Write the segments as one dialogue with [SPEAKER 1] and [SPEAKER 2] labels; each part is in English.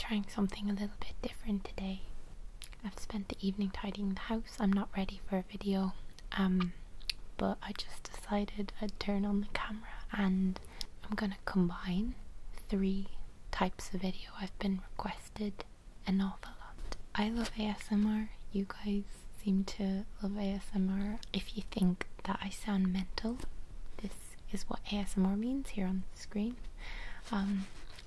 [SPEAKER 1] trying something a little bit different today. I've spent the evening tidying the house. I'm not ready for a video, but I just decided I'd turn on the camera and I'm gonna combine 3 types of video I've been requested an awful lot. I love ASMR. You guys seem to love ASMR. If you think that I sound mental, this is what ASMR means here on the screen.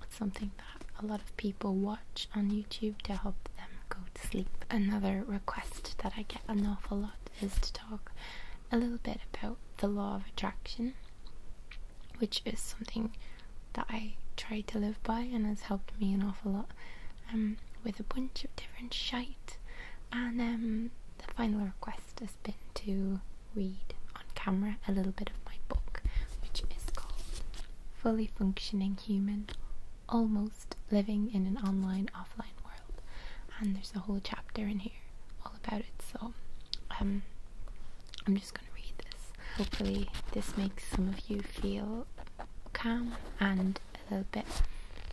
[SPEAKER 1] It's something that a lot of people watch on YouTube to help them go to sleep. Another request that I get an awful lot is to talk a little bit about the law of attraction, which is something that I try to live by and has helped me an awful lot, with a bunch of different shite. And the final request has been to read on camera a little bit of my book, which is called Fully Functioning Human, Almost Living in an Online Offline World. And there's a whole chapter in here all about it, so I'm just going to read this. Hopefully this makes some of you feel calm and a little bit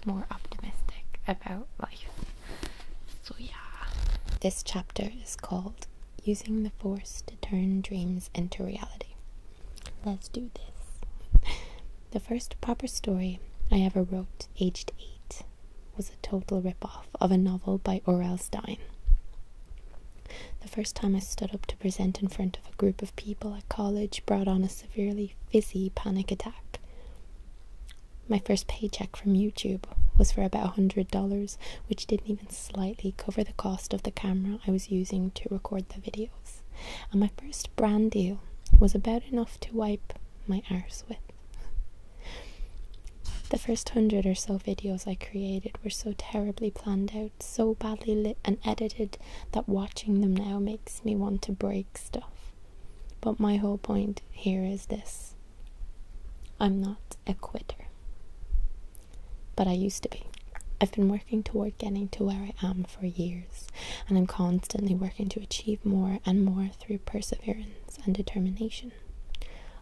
[SPEAKER 1] more optimistic about life. So yeah. This chapter is called Using the Force to Turn Dreams into Reality. Let's do this. The first proper story I ever wrote, aged 8, was a total rip-off of a novel by R.L. Stine. The first time I stood up to present in front of a group of people at college brought on a severely fizzy panic attack. My first paycheck from YouTube was for about $100, which didn't even slightly cover the cost of the camera I was using to record the videos. And my first brand deal was about enough to wipe my arse with. The first 100 or so videos I created were so terribly planned out, so badly lit and edited, that watching them now makes me want to break stuff. But my whole point here is this: I'm not a quitter. But I used to be. I've been working toward getting to where I am for years, and I'm constantly working to achieve more and more through perseverance and determination.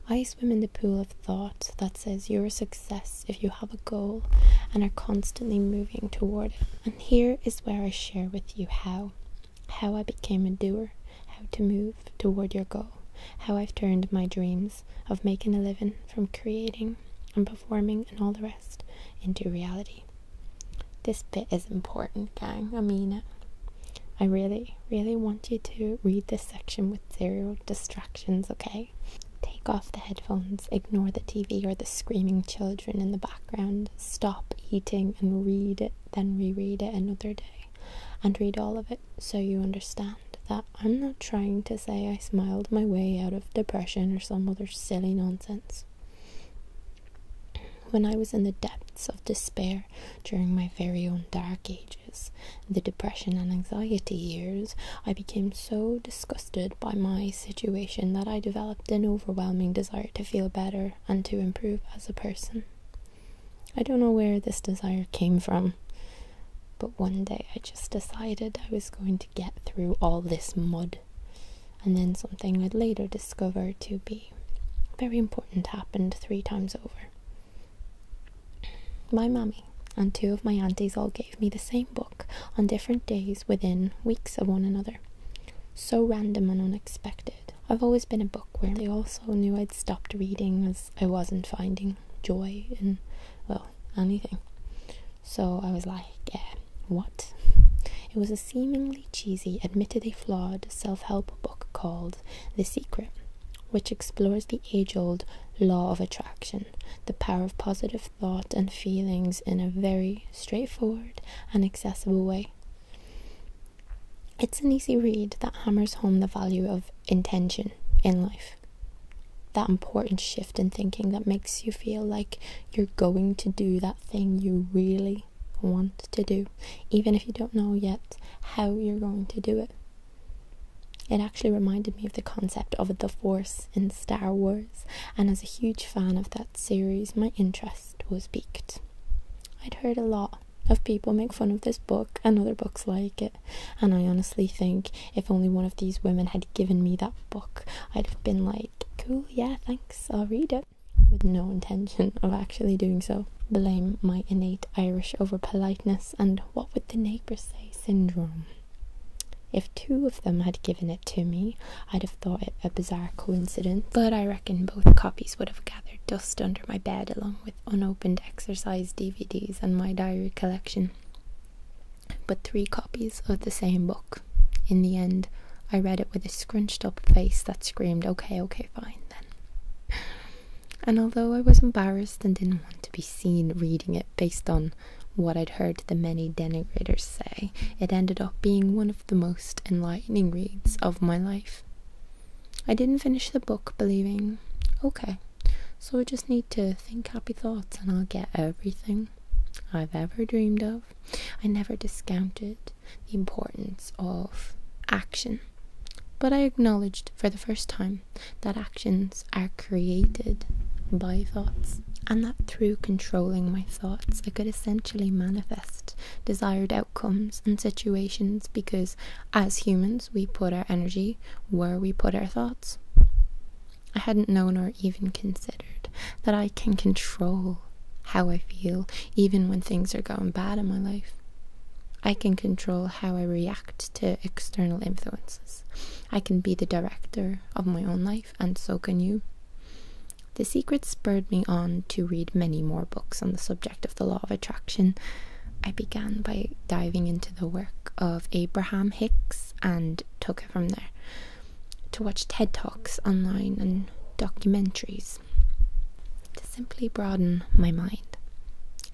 [SPEAKER 1] I swim in the pool of thought that says you're a success if you have a goal and are constantly moving toward it. And here is where I share with you how I became a doer, how to move toward your goal, how I've turned my dreams of making a living from creating and performing and all the rest into reality. This bit is important, gang. I mean it. I really, really want you to read this section with 0 distractions, okay? Take off the headphones, ignore the TV or the screaming children in the background, stop eating and read it, then reread it another day, and read all of it so you understand that I'm not trying to say I smiled my way out of depression or some other silly nonsense. When I was in the depths of despair during my very own dark ages, the depression and anxiety years, I became so disgusted by my situation that I developed an overwhelming desire to feel better and to improve as a person. I don't know where this desire came from, but one day I just decided I was going to get through all this mud, and then something I'd later discover to be very important happened 3 times over. My mummy and 2 of my aunties all gave me the same book on different days within weeks of one another. So random and unexpected. I've always been a bookworm. They also knew I'd stopped reading as I wasn't finding joy in, well, anything. So I was like, what? It was a seemingly cheesy, admittedly flawed self-help book called The Secret, which explores the age-old law of attraction, the power of positive thought and feelings in a very straightforward and accessible way. It's an easy read that hammers home the value of intention in life. That important shift in thinking that makes you feel like you're going to do that thing you really want to do, even if you don't know yet how you're going to do it. It actually reminded me of the concept of the Force in Star Wars, and as a huge fan of that series, my interest was piqued. I'd heard a lot of people make fun of this book and other books like it, and I honestly think if only one of these women had given me that book, I'd have been like, cool, yeah, thanks, I'll read it. with no intention of actually doing so. Blame my innate Irish over politeness and what would the neighbours say syndrome. If 2 of them had given it to me, I'd have thought it a bizarre coincidence, but I reckon both copies would have gathered dust under my bed along with unopened exercise DVDs and my diary collection. But 3 copies of the same book. In the end, I read it with a scrunched up face that screamed, okay, fine then. And although I was embarrassed and didn't want to be seen reading it based on what I'd heard the many denigrators say, it ended up being one of the most enlightening reads of my life. I didn't finish the book believing, okay, so I just need to think happy thoughts and I'll get everything I've ever dreamed of. I never discounted the importance of action, but I acknowledged for the first time that actions are created by thoughts, and that through controlling my thoughts I could essentially manifest desired outcomes and situations, because as humans we put our energy where we put our thoughts. I hadn't known or even considered that I can control how I feel even when things are going bad in my life. I can control how I react to external influences. I can be the director of my own life, and so can you. The Secret spurred me on to read many more books on the subject of the law of attraction. I began by diving into the work of Abraham Hicks and took it from there, to watch TED Talks online and documentaries, to simply broaden my mind.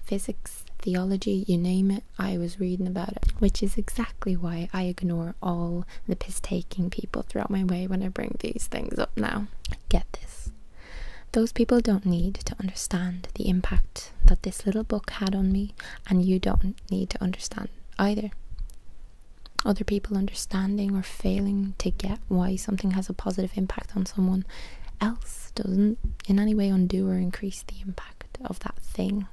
[SPEAKER 1] Physics, theology, you name it, I was reading about it, which is exactly why I ignore all the piss-taking people throughout my way when I bring these things up now. Get this. Those people don't need to understand the impact that this little book had on me, and you don't need to understand either. Other people understanding or failing to get why something has a positive impact on someone else doesn't in any way undo or increase the impact of that thing.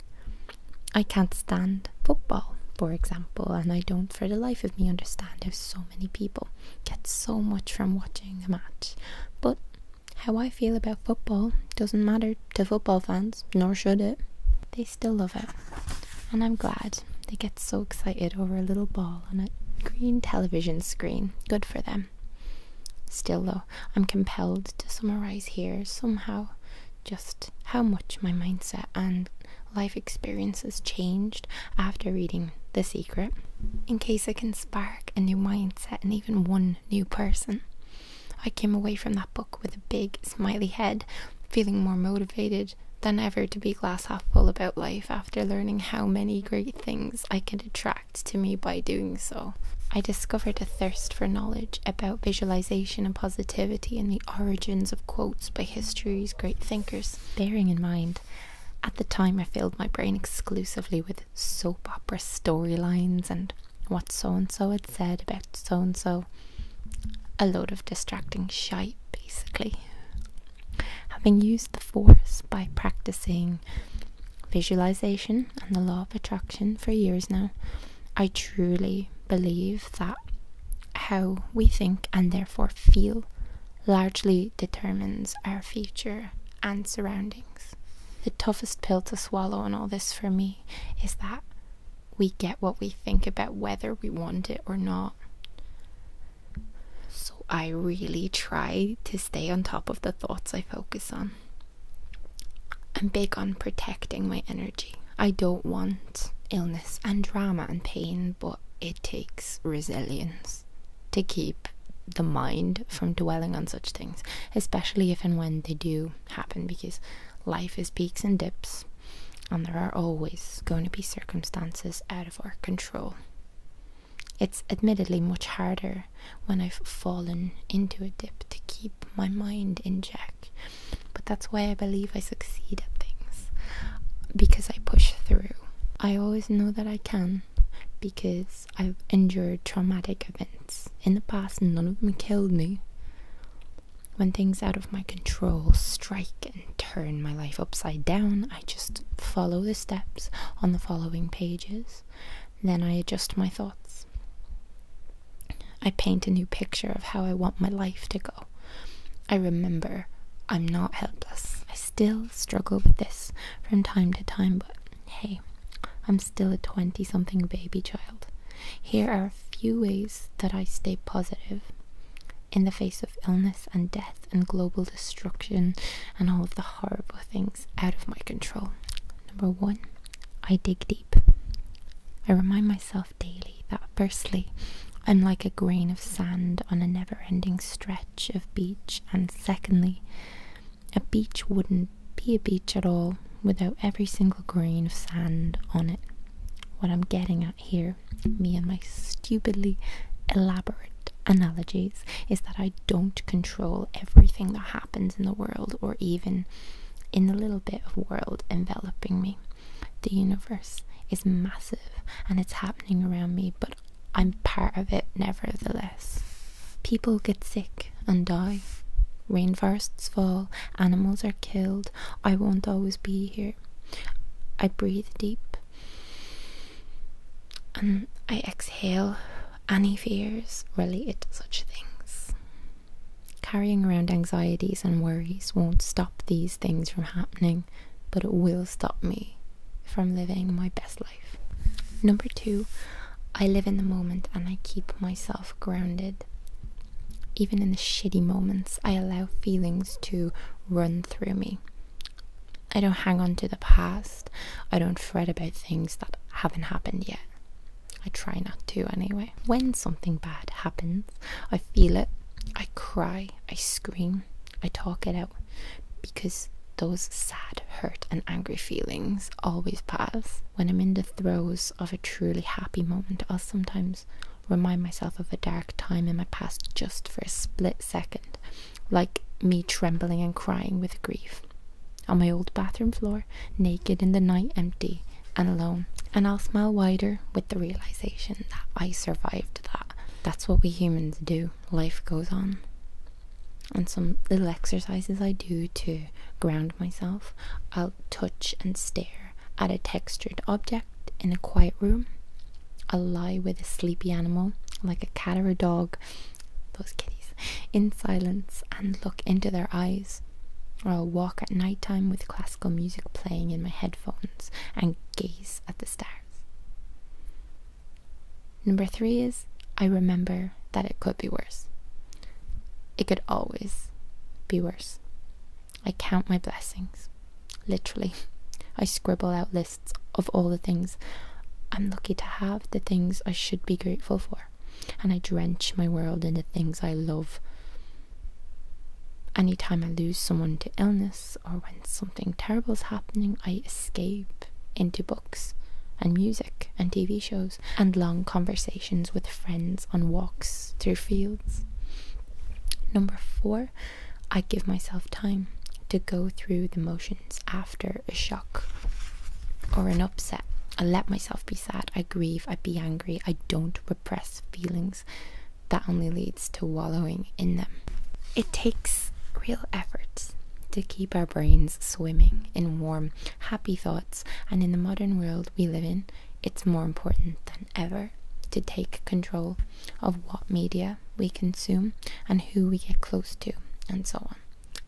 [SPEAKER 1] I can't stand football, for example, and I don't for the life of me understand how so many people get so much from watching a match. But how I feel about football doesn't matter to football fans, nor should it. They still love it, and I'm glad they get so excited over a little ball on a green television screen. Good for them. Still though, I'm compelled to summarize here somehow just how much my mindset and life experiences changed after reading The Secret, in case it can spark a new mindset in even one new person. I came away from that book with a big smiley head, feeling more motivated than ever to be glass half full about life after learning how many great things I could attract to me by doing so. I discovered a thirst for knowledge about visualization and positivity and the origins of quotes by history's great thinkers. Bearing in mind, at the time I filled my brain exclusively with soap opera storylines and what so-and-so had said about so-and-so. A load of distracting shite, basically. Having used the Force by practicing visualization and the law of attraction for years now, I truly believe that how we think and therefore feel largely determines our future and surroundings. The toughest pill to swallow in all this for me is that we get what we think about whether we want it or not. So I really try to stay on top of the thoughts I focus on. I'm big on protecting my energy. I don't want illness and drama and pain, but it takes resilience to keep the mind from dwelling on such things, especially if and when they do happen, because life is peaks and dips, and there are always going to be circumstances out of our control. It's admittedly much harder when I've fallen into a dip to keep my mind in check, but that's why I believe I succeed at things, because I push through. I always know that I can, because I've endured traumatic events in the past and none of them killed me. When things out of my control strike and turn my life upside down, I just follow the steps on the following pages. Then I adjust my thoughts. I paint a new picture of how I want my life to go. I remember I'm not helpless. I still struggle with this from time to time, but hey, I'm still a 20-something baby child. Here are a few ways that I stay positive in the face of illness and death and global destruction and all of the horrible things out of my control. Number 1, I dig deep. I remind myself daily that firstly, I'm like a grain of sand on a never-ending stretch of beach, and secondly, a beach wouldn't be a beach at all without every single grain of sand on it. What I'm getting at here, me and my stupidly elaborate analogies, is that I don't control everything that happens in the world, or even in the little bit of world enveloping me. The universe is massive and it's happening around me, but I'm part of it nevertheless. People get sick and die. Rainforests fall, animals are killed. I won't always be here. I breathe deep and I exhale any fears related to such things. Carrying around anxieties and worries won't stop these things from happening, but it will stop me from living my best life. Number 2, I live in the moment and I keep myself grounded. Even in the shitty moments, I allow feelings to run through me. I don't hang on to the past. I don't fret about things that haven't happened yet. I try not to anyway. When something bad happens, I feel it. I cry, I scream, I talk it out, because those sad, hurt and angry feelings always pass. When I'm in the throes of a truly happy moment, I'll sometimes remind myself of a dark time in my past just for a split second, like me trembling and crying with grief on my old bathroom floor, naked in the night, empty and alone. And I'll smile wider with the realization that I survived that. That's what we humans do. Life goes on. And some little exercises I do to ground myself. I'll touch and stare at a textured object in a quiet room. I'll lie with a sleepy animal, like a cat or a dog, those kitties, in silence and look into their eyes. Or I'll walk at night time with classical music playing in my headphones and gaze at the stars. Number 3 is I remember that it could be worse. It could always be worse. I count my blessings, literally. I scribble out lists of all the things I'm lucky to have, the things I should be grateful for, and I drench my world in the things I love. Anytime I lose someone to illness or when something terrible is happening, I escape into books and music and TV shows and long conversations with friends on walks through fields. Number 4, I give myself time to go through the motions after a shock or an upset. I let myself be sad, I grieve, I be angry. I don't repress feelings. That only leads to wallowing in them. It takes real effort to keep our brains swimming in warm, happy thoughts, and in the modern world we live in, it's more important than ever to take control of what media we consume and who we get close to, and so on.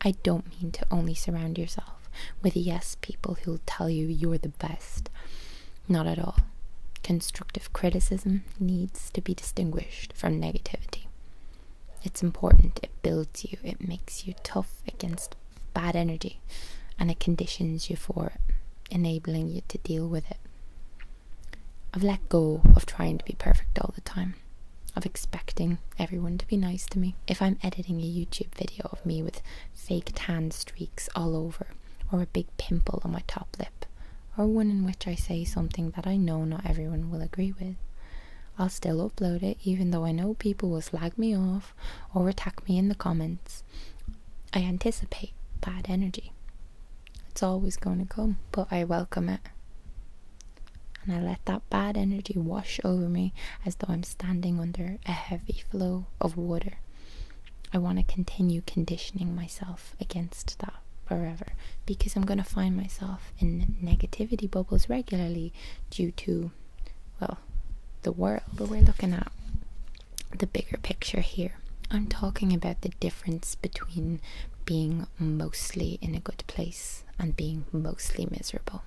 [SPEAKER 1] I don't mean to only surround yourself with yes people who'll tell you you're the best. Not at all. Constructive criticism needs to be distinguished from negativity. It's important, it builds you, it makes you tough against bad energy, and it conditions you for it, enabling you to deal with it. I've let go of trying to be perfect all the time, of expecting everyone to be nice to me. If I'm editing a YouTube video of me with fake tan streaks all over, or a big pimple on my top lip, or one in which I say something that I know not everyone will agree with, I'll still upload it even though I know people will slag me off or attack me in the comments. I anticipate bad energy. It's always going to come, but I welcome it. And I let that bad energy wash over me as though I'm standing under a heavy flow of water. I want to continue conditioning myself against that forever, because I'm going to find myself in negativity bubbles regularly due to, well, the world. But we're looking at the bigger picture here. I'm talking about the difference between being mostly in a good place and being mostly miserable.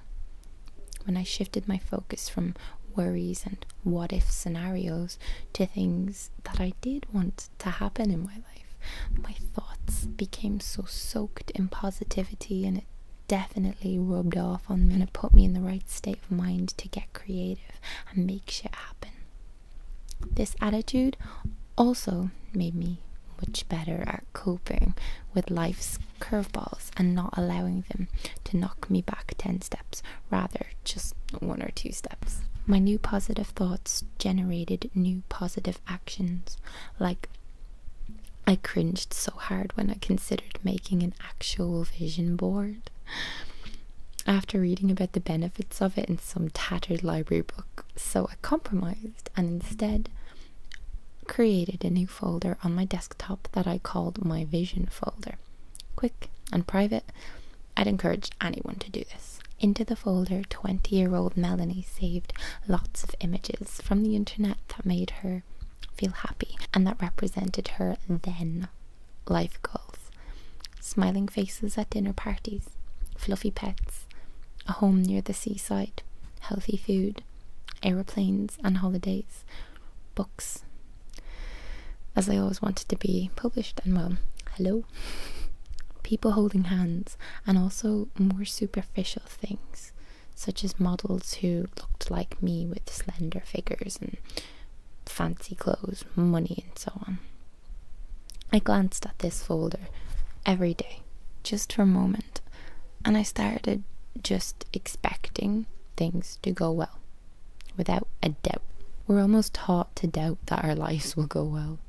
[SPEAKER 1] When I shifted my focus from worries and what if scenarios to things that I did want to happen in my life, my thoughts became so soaked in positivity, and it definitely rubbed off on me, and it put me in the right state of mind to get creative and make shit happen. This attitude also made me much better at coping with life's curveballs and not allowing them to knock me back 10 steps, rather just 1 or 2 steps. My new positive thoughts generated new positive actions. Like, I cringed so hard when I considered making an actual vision board. After reading about the benefits of it in some tattered library book, so I compromised and instead created a new folder on my desktop that I called my vision folder. Quick and private, I'd encourage anyone to do this. Into the folder, 20-year-old Melanie saved lots of images from the internet that made her feel happy and that represented her then life goals. Smiling faces at dinner parties, fluffy pets, a home near the seaside, healthy food, aeroplanes and holidays, books, as I always wanted to be published, and well, hello, people holding hands, and also more superficial things, such as models who looked like me with slender figures and fancy clothes, money and so on. I glanced at this folder every day, just for a moment, and I started just expecting things to go well, without a doubt. We're almost taught to doubt that our lives will go well.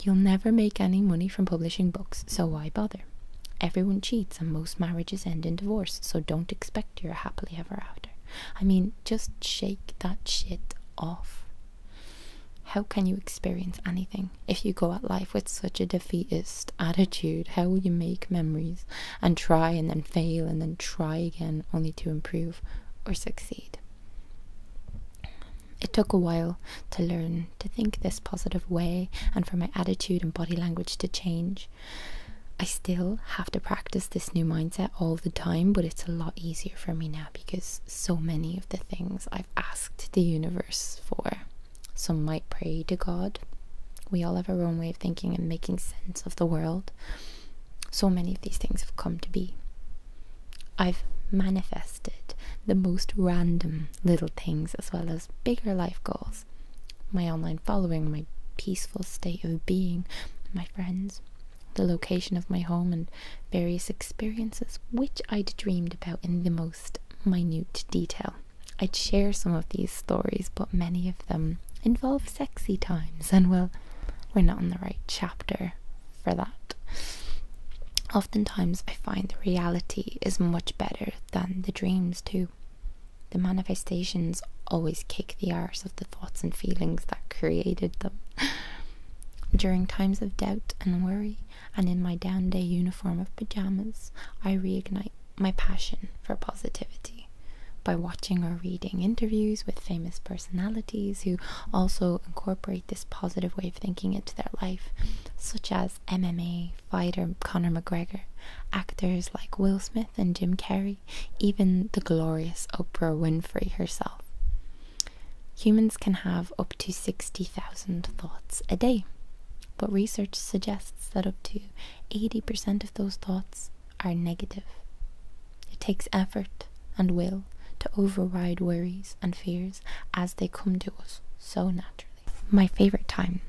[SPEAKER 1] You'll never make any money from publishing books, so why bother? Everyone cheats and most marriages end in divorce, so don't expect you're happily ever after. I mean, just shake that shit off. How can you experience anything if you go at life with such a defeatist attitude? How will you make memories and try and then fail and then try again only to improve or succeed? It took a while to learn to think this positive way and for my attitude and body language to change. I still have to practice this new mindset all the time, but it's a lot easier for me now because so many of the things I've asked the universe for. Some might pray to God. We all have our own way of thinking and making sense of the world. So many of these things have come to be. I've manifested the most random little things as well as bigger life goals. My online following, my peaceful state of being, my friends, the location of my home, and various experiences which I'd dreamed about in the most minute detail. I'd share some of these stories, but many of them involve sexy times, and well, we're not in the right chapter for that. Oftentimes I find the reality is much better than the dreams too. The manifestations always kick the arse of the thoughts and feelings that created them. During times of doubt and worry, and in my down day uniform of pajamas, I reignite my passion for positivity by watching or reading interviews with famous personalities who also incorporate this positive way of thinking into their life, such as MMA fighter Conor McGregor, actors like Will Smith and Jim Carrey, even the glorious Oprah Winfrey herself. Humans can have up to 60,000 thoughts a day, but research suggests that up to 80% of those thoughts are negative. It takes effort and will to override worries and fears as they come to us so naturally. My favorite time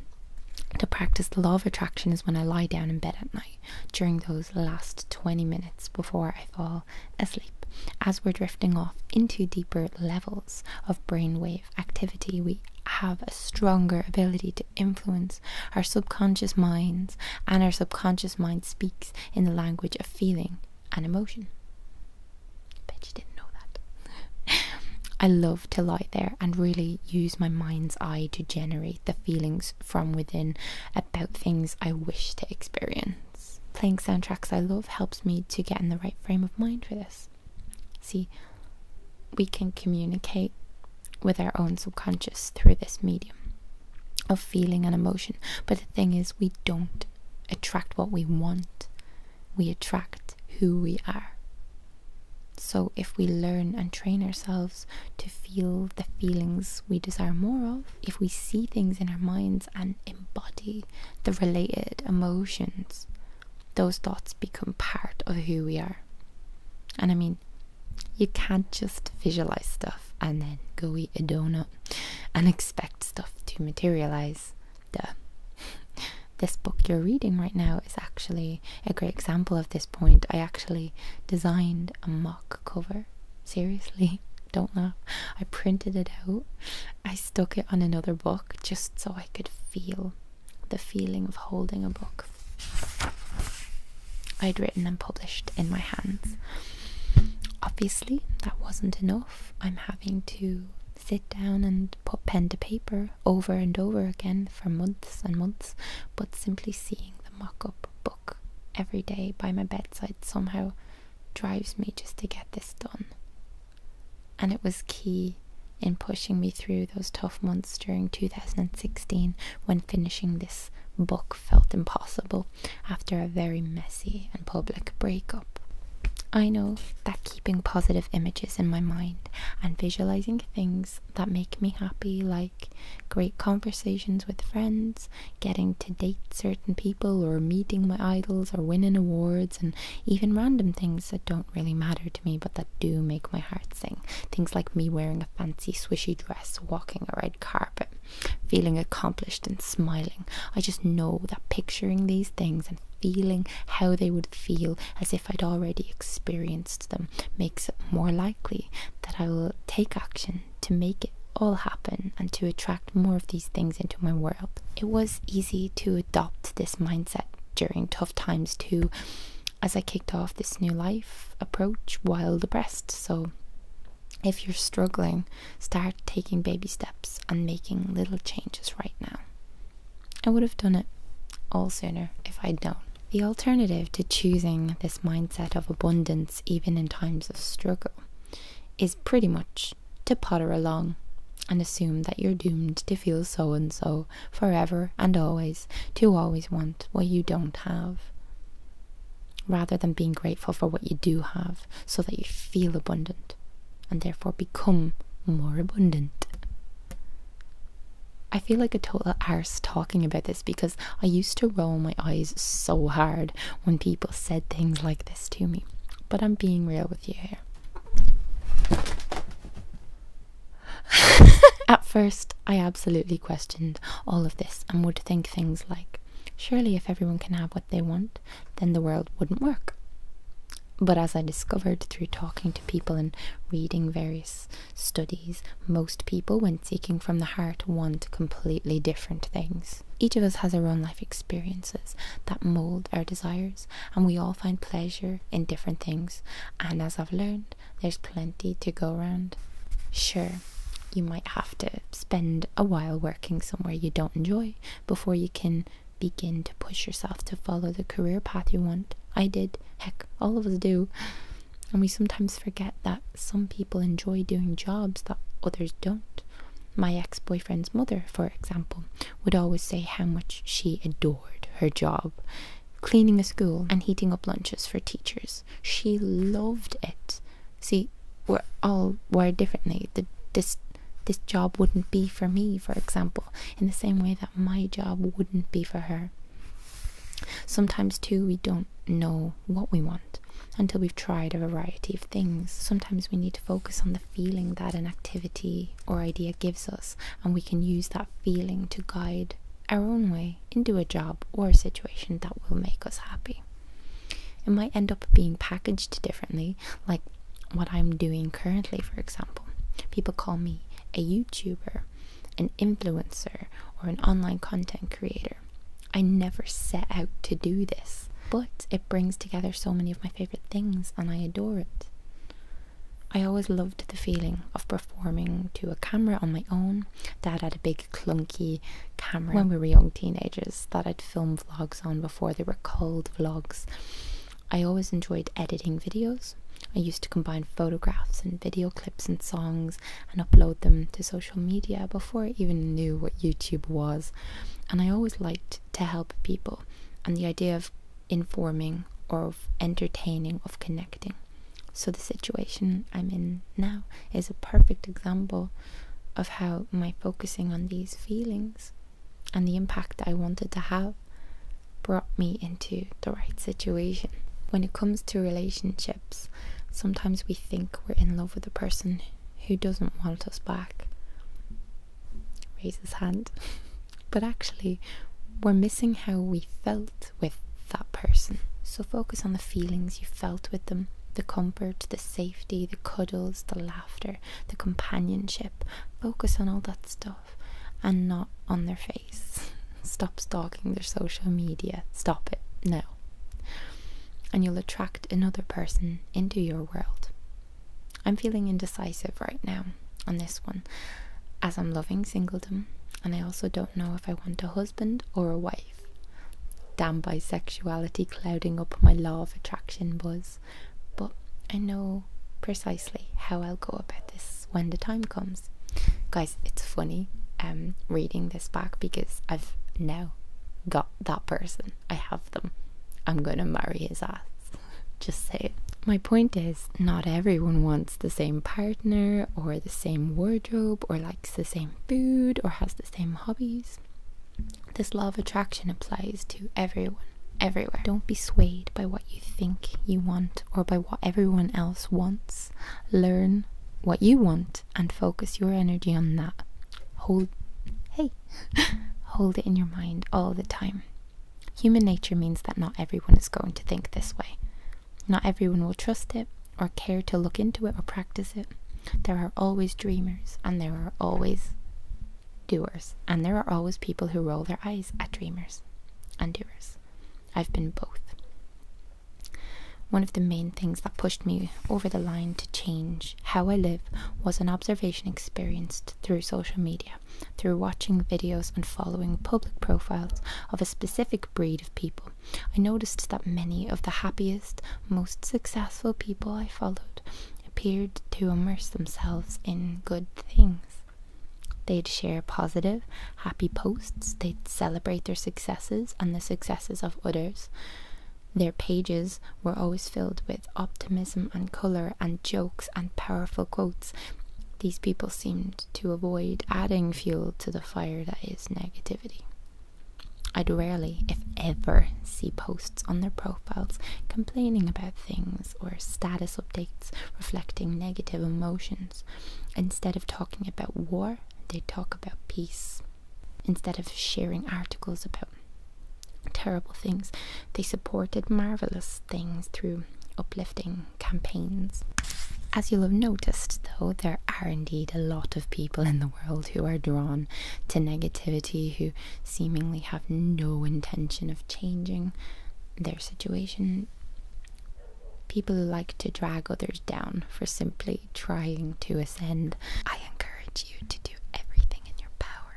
[SPEAKER 1] to practice the law of attraction is when I lie down in bed at night during those last 20 minutes before I fall asleep. As we're drifting off into deeper levels of brainwave activity, we have a stronger ability to influence our subconscious minds, and our subconscious mind speaks in the language of feeling and emotion. Bet you didn't know that. I love to lie there and really use my mind's eye to generate the feelings from within about things I wish to experience. Playing soundtracks I love helps me to get in the right frame of mind for this. See, we can communicate with our own subconscious through this medium of feeling and emotion, but the thing is, we don't attract what we want. we attract who we are. So if we learn and train ourselves to feel the feelings we desire more of, if we see things in our minds and embody the related emotions, those thoughts become part of who we are. And I mean, you can't just visualize stuff and then go eat a donut and expect stuff to materialize. Duh. This book you're reading right now is actually a great example of this point. I actually designed a mock cover. Seriously, don't laugh. I printed it out. I stuck it on another book just so I could feel the feeling of holding a book I'd written and published in my hands. Obviously, that wasn't enough. I'm having to sit down and put pen to paper over and over again for months and months, but simply seeing the mock-up book every day by my bedside somehow drives me just to get this done. And it was key in pushing me through those tough months during 2016 when finishing this book felt impossible after a very messy and public breakup. I know that keeping positive images in my mind and visualizing things that make me happy, like great conversations with friends, getting to date certain people, or meeting my idols, or winning awards, and even random things that don't really matter to me but that do make my heart sing. Things like me wearing a fancy swishy dress, walking a red carpet, feeling accomplished and smiling. I just know that picturing these things and feeling how they would feel as if I'd already experienced them makes it more likely that I will take action to make it all happen and to attract more of these things into my world. It was easy to adopt this mindset during tough times too, as I kicked off this new life approach while depressed. So if you're struggling, start taking baby steps and making little changes right now. I would have done it all sooner if I'd known. The alternative to choosing this mindset of abundance even in times of struggle is pretty much to potter along and assume that you're doomed to feel so and so forever and always, to always want what you don't have, rather than being grateful for what you do have so that you feel abundant and therefore become more abundant. I feel like a total arse talking about this because I used to roll my eyes so hard when people said things like this to me. But I'm being real with you here. At first, I absolutely questioned all of this and would think things like, surely if everyone can have what they want, then the world wouldn't work. But as I discovered through talking to people and reading various studies, most people, when seeking from the heart, want completely different things. Each of us has our own life experiences that mold our desires, and we all find pleasure in different things. And as I've learned, there's plenty to go around. Sure, you might have to spend a while working somewhere you don't enjoy before you can begin to push yourself to follow the career path you want. I did. Heck, all of us do. And we sometimes forget that some people enjoy doing jobs that others don't. My ex-boyfriend's mother, for example, would always say how much she adored her job, cleaning a school and heating up lunches for teachers. She loved it. See, we're all wired differently. This job wouldn't be for me, for example, in the same way that my job wouldn't be for her. Sometimes too, we don't know what we want until we've tried a variety of things. Sometimes we need to focus on the feeling that an activity or idea gives us, and we can use that feeling to guide our own way into a job or a situation that will make us happy. It might end up being packaged differently, like what I'm doing currently, for example. People call me a YouTuber, an influencer, or an online content creator. I never set out to do this, but it brings together so many of my favorite things and I adore it. I always loved the feeling of performing to a camera on my own. Dad had a big clunky camera when we were young teenagers that I'd film vlogs on before they were called vlogs. I always enjoyed editing videos. I used to combine photographs and video clips and songs and upload them to social media before I even knew what YouTube was. And I always liked to help people, and the idea of informing or of entertaining, of connecting. So the situation I'm in now is a perfect example of how my focusing on these feelings and the impact I wanted to have brought me into the right situation. When it comes to relationships, sometimes we think we're in love with a person who doesn't want us back. Raise his hand. But actually, we're missing how we felt with that person. So focus on the feelings you felt with them, the comfort, the safety, the cuddles, the laughter, the companionship. Focus on all that stuff and not on their face. Stop stalking their social media. Stop it now. And you'll attract another person into your world. I'm feeling indecisive right now on this one, as I'm loving singledom, and I also don't know if I want a husband or a wife. Damn bisexuality clouding up my law of attraction buzz. But I know precisely how I'll go about this when the time comes. Guys, it's funny reading this back because I've now got that person. I have them. I'm gonna marry his ass. Just say it. My point is, not everyone wants the same partner or the same wardrobe or likes the same food or has the same hobbies. This law of attraction applies to everyone, everywhere. Don't be swayed by what you think you want or by what everyone else wants. Learn what you want and focus your energy on that. Hold it in your mind all the time. Human nature means that not everyone is going to think this way. Not everyone will trust it or care to look into it or practice it. There are always dreamers and there are always doers, and there are always people who roll their eyes at dreamers and doers. I've been both. One of the main things that pushed me over the line to change how I live was an observation experienced through social media, through watching videos and following public profiles of a specific breed of people. I noticed that many of the happiest, most successful people I followed appeared to immerse themselves in good things. They'd share positive, happy posts, they'd celebrate their successes and the successes of others. Their pages were always filled with optimism and colour and jokes and powerful quotes. These people seemed to avoid adding fuel to the fire that is negativity. I'd rarely, if ever, see posts on their profiles complaining about things or status updates reflecting negative emotions. Instead of talking about war, they'd talk about peace. Instead of sharing articles about terrible things, they supported marvelous things through uplifting campaigns. As you'll have noticed, though, there are indeed a lot of people in the world who are drawn to negativity, who seemingly have no intention of changing their situation. People who like to drag others down for simply trying to ascend. I encourage you to do everything in your power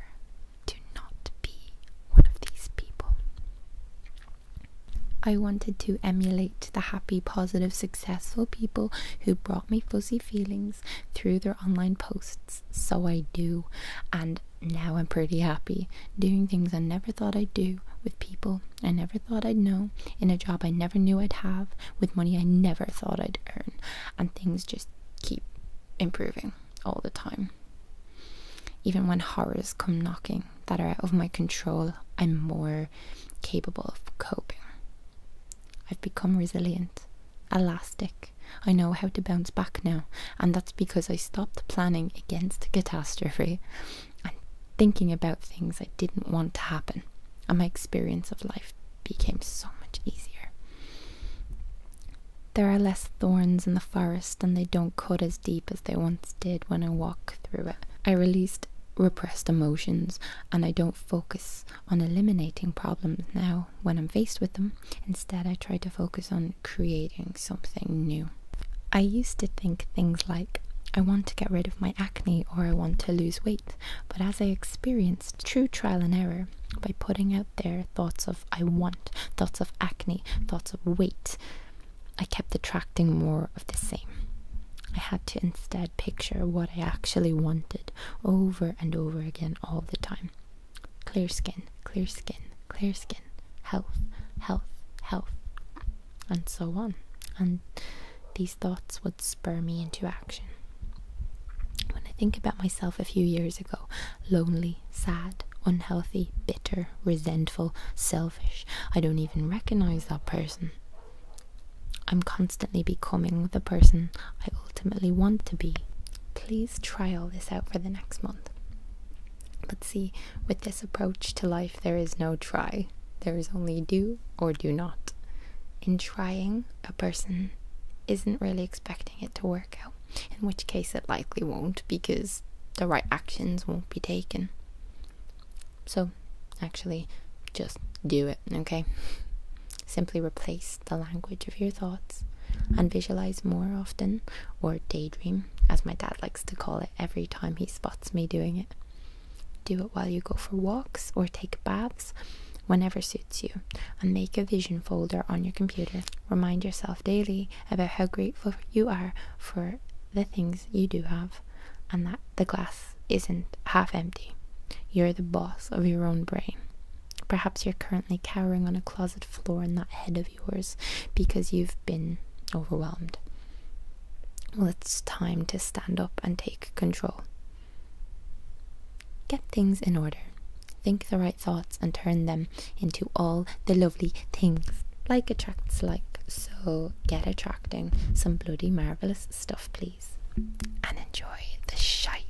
[SPEAKER 1] to not be one of these people. I wanted to emulate the happy, positive, successful people who brought me fuzzy feelings through their online posts, so I do, and now I'm pretty happy doing things I never thought I'd do, with people I never thought I'd know, in a job I never knew I'd have, with money I never thought I'd earn, and things just keep improving all the time. Even when horrors come knocking that are out of my control, I'm more capable of coping. I've become resilient, elastic. I know how to bounce back now, and that's because I stopped planning against catastrophe and thinking about things I didn't want to happen, and my experience of life became so much easier. There are less thorns in the forest, and they don't cut as deep as they once did when I walk through it. I released repressed emotions, and I don't focus on eliminating problems now when I'm faced with them. Instead, I try to focus on creating something new. I used to think things like, I want to get rid of my acne or I want to lose weight, but as I experienced true trial and error by putting out there thoughts of I want, thoughts of acne, thoughts of weight, I kept attracting more of the same. I had to instead picture what I actually wanted over and over again all the time. Clear skin, clear skin, clear skin. Health, health, health. and so on. And these thoughts would spur me into action. When I think about myself a few years ago, lonely, sad, unhealthy, bitter, resentful, selfish, I don't even recognize that person. I'm constantly becoming the person I ultimately want to be. Please try all this out for the next month. But see, with this approach to life, there is no try. There is only do or do not. In trying, a person isn't really expecting it to work out, in which case it likely won't, because the right actions won't be taken. So, actually, just do it, okay? Simply replace the language of your thoughts and visualize more often, or daydream, as my dad likes to call it every time he spots me doing it. Do it while you go for walks or take baths, whenever suits you, and make a vision folder on your computer. Remind yourself daily about how grateful you are for the things you do have, and that the glass isn't half empty. You're the boss of your own brain. Perhaps you're currently cowering on a closet floor in that head of yours because you've been overwhelmed. Well, it's time to stand up and take control. Get things in order. Think the right thoughts and turn them into all the lovely things. Like attracts like. So get attracting some bloody marvellous stuff, please. And enjoy the shite.